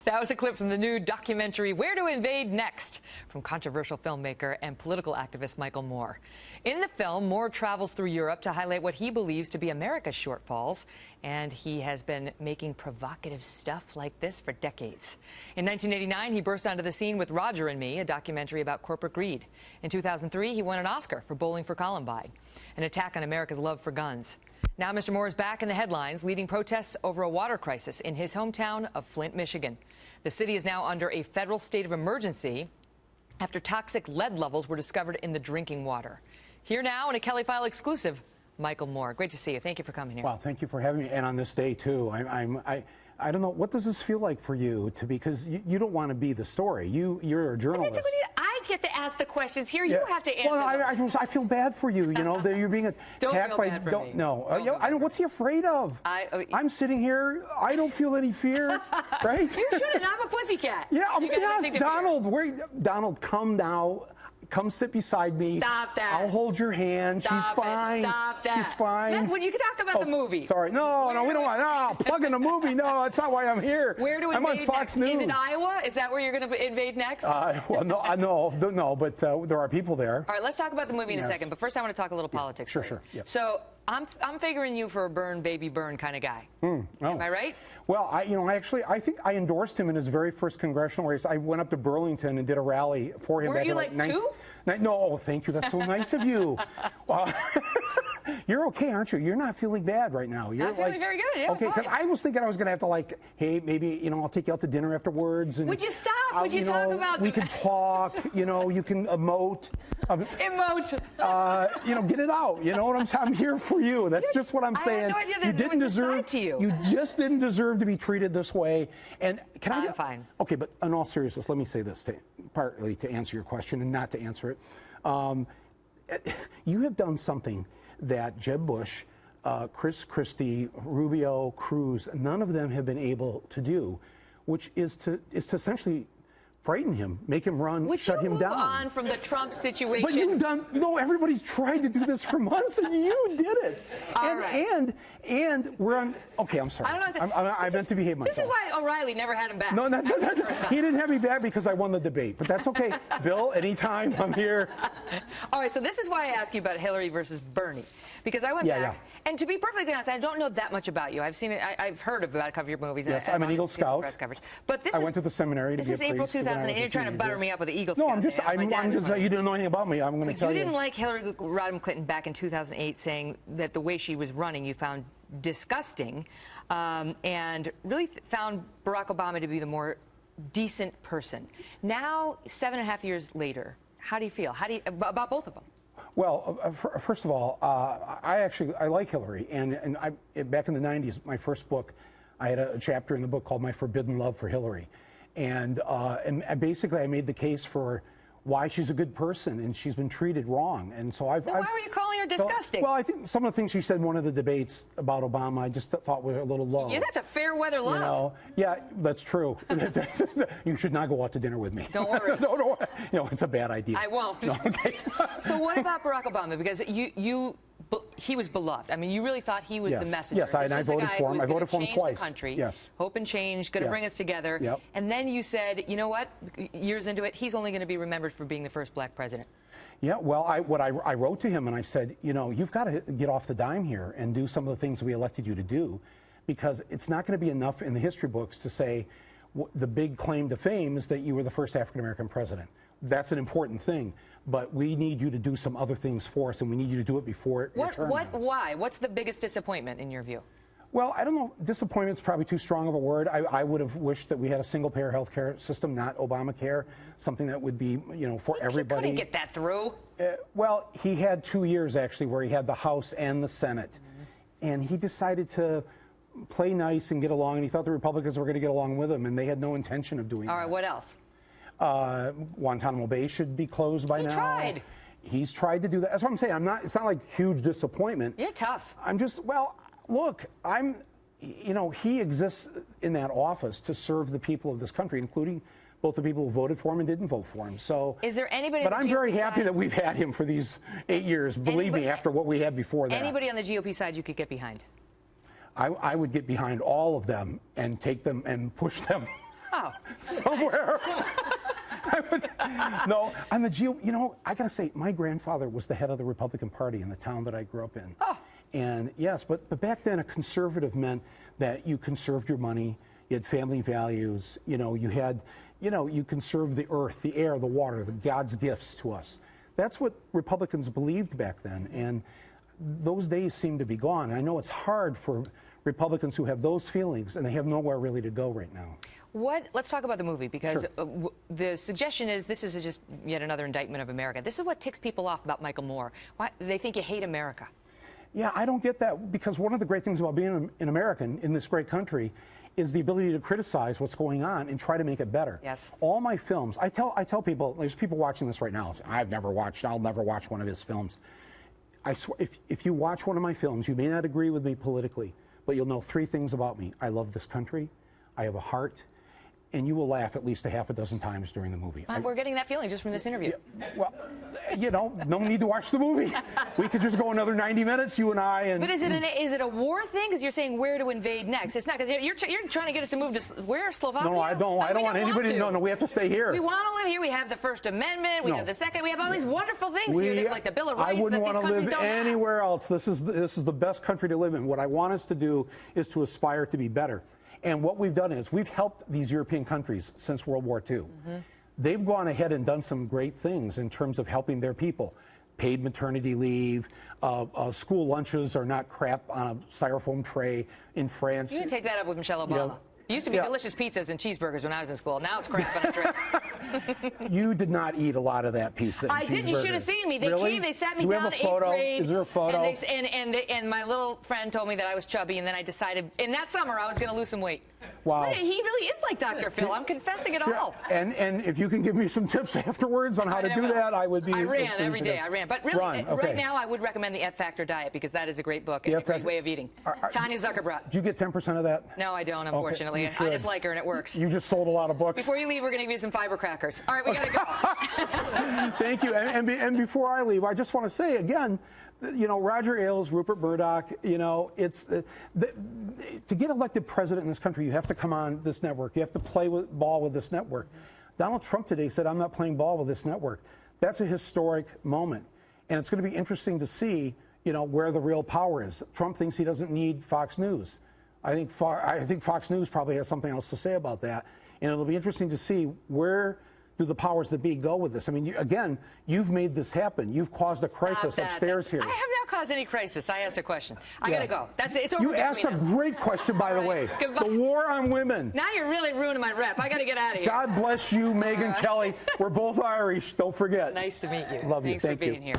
That was a clip from the new documentary, Where to Invade Next, from controversial filmmaker and political activist Michael Moore. In the film, Moore travels through Europe to highlight what he believes to be America's shortfalls, and he has been making provocative stuff like this for decades. In 1989, he burst onto the scene with Roger and Me, a documentary about corporate greed. In 2003, he won an Oscar for Bowling for Columbine, an attack on America's love for guns. Now Mr. Moore is back in the headlines, leading protests over a water crisis in his hometown of Flint, Michigan. The city is now under a federal state of emergency after toxic lead levels were discovered in the drinking water. Here now in a Kelly File exclusive, Michael Moore. Great to see you. Thank you for coming here. Well, thank you for having me, and on this day too. I don't know, what does this feel like for you? Because you don't want to be the story. You're a journalist. I get to ask the questions here. You have to answer. Well, I feel bad for you. You know that you're being attacked by. I don't. What's he afraid of? I'm sitting here. I don't feel any fear. Right? You shouldn't. I'm a pussycat. Yeah. Yes, Donald. Donald, come now. Come sit beside me. Stop that. I'll hold your hand. She's fine. Stop that. She's fine. When you can talk about the movie. Sorry. No, we don't want. No, plug in a movie. No, that's not why I'm here. Where do we I'm on Fox next? News. Is it Iowa? Is that where you're going to invade next? Well, no, but there are people there. All right, let's talk about the movie in a second. But first, I want to talk a little politics. Sure. Yeah. So I'm figuring you for a burn, baby, burn kind of guy. Am I right? Well, I think I endorsed him in his very first congressional race. I went up to Burlington and did a rally for him. Weren't you like two? No, thank you. That's so nice of you. You're okay, aren't you? You're not feeling bad right now. I'm feeling very good. Yeah, okay, because I was thinking I was going to have to hey, maybe I'll take you out to dinner afterwards. And would you stop? Would you talk about? We could talk. You can emote. Emote. Get it out. You know what I'm saying? I'm here for you. That's just what I'm saying. I had no idea that there was a side to you. You just didn't deserve to be treated this way. And I'm fine. Okay, but in all seriousness, let me say this partly to answer your question and not to answer it. You have done something that Jeb Bush, Chris Christie, Rubio, Cruz, none of them have been able to do, which is to essentially frighten him, make him run, shut him down. On from the Trump situation. But you've done everybody's tried to do this for months, and you did it. And we're on. Okay, I'm sorry. I don't know. I meant to behave myself. This is why O'Reilly never had him back. No, he didn't have me back because I won the debate. But that's okay, Bill. Anytime, I'm here. All right. So this is why I ask you about Hillary versus Bernie, because I went back, and to be perfectly honest, I don't know that much about you. I've seen it. I've heard about a couple of your movies. Yes, I'm an Eagle Scout. Press coverage. But I went to the seminary to be a priest. This is April 2008. You're trying to butter me up with the Eagle Scout. No, I'm just. You didn't know anything about me. I'm going to tell you. You didn't like Hillary Rodham Clinton back in 2008, saying that the way she was running you found disgusting, and really found Barack Obama to be the more decent person. Now, 7.5 years later, how do you feel? How do you about both of them? Well, first of all, I like Hillary, and back in the 90s, my first book, I had a chapter in the book called My Forbidden Love for Hillary, and basically I made the case for why she's a good person and she's been treated wrong. And so why were you calling her disgusting? Well, I think some of the things she said in one of the debates about Obama, I just thought were a little low. Yeah, that's a fair weather love. Yeah, that's true. You should not go out to dinner with me. Don't worry. No, it's a bad idea. I won't. No, okay. So what about Barack Obama? Because he was beloved. I mean, you really thought he was the messenger. Yes, I voted for him. I voted for him twice. The country, yes. Hope and change, going to bring us together. Yep. And then you said, you know what? Years into it, he's only going to be remembered for being the first black president. Yeah, well, I wrote to him and I said, you've got to get off the dime here and do some of the things we elected you to do, because it's not going to be enough in the history books to say the big claim to fame is that you were the first African-American president. That's an important thing, but we need you to do some other things for us, and we need you to do it before your term ends. Why? What's the biggest disappointment in your view? Well, I don't know. Disappointment's probably too strong of a word. I would have wished that we had a single-payer health care system, not Obamacare, something that would be, for everybody. He couldn't get that through. Well, he had 2 years, actually, where he had the House and the Senate, and he decided to play nice and get along, and he thought the Republicans were going to get along with him, and they had no intention of doing that. All right, what else? Guantanamo Bay should be closed by now. Tried. He's tried to do that. That's what I'm saying. It's not like huge disappointment. You're tough. I'm just, look, he exists in that office to serve the people of this country, including both the people who voted for him and didn't vote for him. So, is there anybody? But I'm very happy that we've had him for these 8 years. Believe me, after what we had before that. Anybody on the GOP side you could get behind? I would get behind all of them and take them and push them Oh. Somewhere. No, on the you know, I gotta say, my grandfather was the head of the Republican Party in the town that I grew up in. Oh. And yes, but back then a conservative meant that you conserved your money, you had family values, you know, you conserved the earth, the air, the water, God's gifts to us. That's what Republicans believed back then, and those days seem to be gone. I know it's hard for Republicans who have those feelings, and they have nowhere really to go right now. Let's talk about the movie, because Sure. The suggestion is this is just yet another indictment of America. This is what ticks people off about Michael Moore. Why, they think you hate America. Yeah, I don't get that, because one of the great things about being an American in this great country is the ability to criticize what's going on and try to make it better. Yes. All my films, I tell people, there's people watching this right now, I'll never watch one of his films. I swear, if you watch one of my films, you may not agree with me politically, but you'll know 3 things about me. I love this country, I have a heart, and you will laugh at least a half a dozen times during the movie. We're getting that feeling just from this interview. Yeah, well, you know, no need to watch the movie. We could just go another 90 minutes, you and I. And but is it a war thing? Because you're saying where to invade next. It's not, because you're trying to get us to move to where, Slovakia? No, I don't want anybody to. No, we have to stay here. We want to live here. We have the First Amendment. We have the Second. We have all these wonderful things here, that, like the Bill of Rights. I wouldn't want to live anywhere else. This is the best country to live in. What I want us to do is to aspire to be better. And what we've done is we've helped these European countries since World War II. Mm-hmm. They've gone ahead and done some great things in terms of helping their people. Paid maternity leave, school lunches are not crap on a styrofoam tray in France. You can take that up with Michelle Obama. Yeah. It used to be delicious pizzas and cheeseburgers when I was in school. Now it's crap on a tray. You did not eat a lot of that pizza. I did. You should have seen me. They really? came. They sat me Do we down have a in photo? 8th grade. Is there a photo? And my little friend told me that I was chubby, and then I decided in that summer I was going to lose some weight. Wow. But he really is like Dr. Phil. I'm confessing it all. And if you can give me some tips afterwards on how to do that, I would be. I ran every day. I ran. But really, right now, I would recommend the F Factor diet, because that is a great book and a great way of eating. Tanya Zuckerbrot. Do you get 10% of that? No, I don't, unfortunately. Okay, I just like her, and it works. You just sold a lot of books. Before you leave, we're going to give you some fiber crackers. All right, we got to go. Thank you. And before I leave, I just want to say again, you know, Roger Ailes, Rupert Murdoch, you know, it's to get elected president in this country, you have to come on this network. You have to play ball with this network. Donald Trump today said, I'm not playing ball with this network. That's a historic moment. And it's going to be interesting to see, you know, where the real power is. Trump thinks he doesn't need Fox News. I think Fox News probably has something else to say about that. And it'll be interesting to see where do the powers that be go with this. I mean, again, you've made this happen. You've caused a crisis upstairs here. I have not caused any crisis. I asked a question. I got to go. That's it. It's over. You asked a great question, by the way. Goodbye. The war on women. Now you're really ruining my rep. I got to get out of here. God bless you, Megyn Kelly. We're both Irish. Don't forget. Nice to meet you. Love you. Thanks for being here.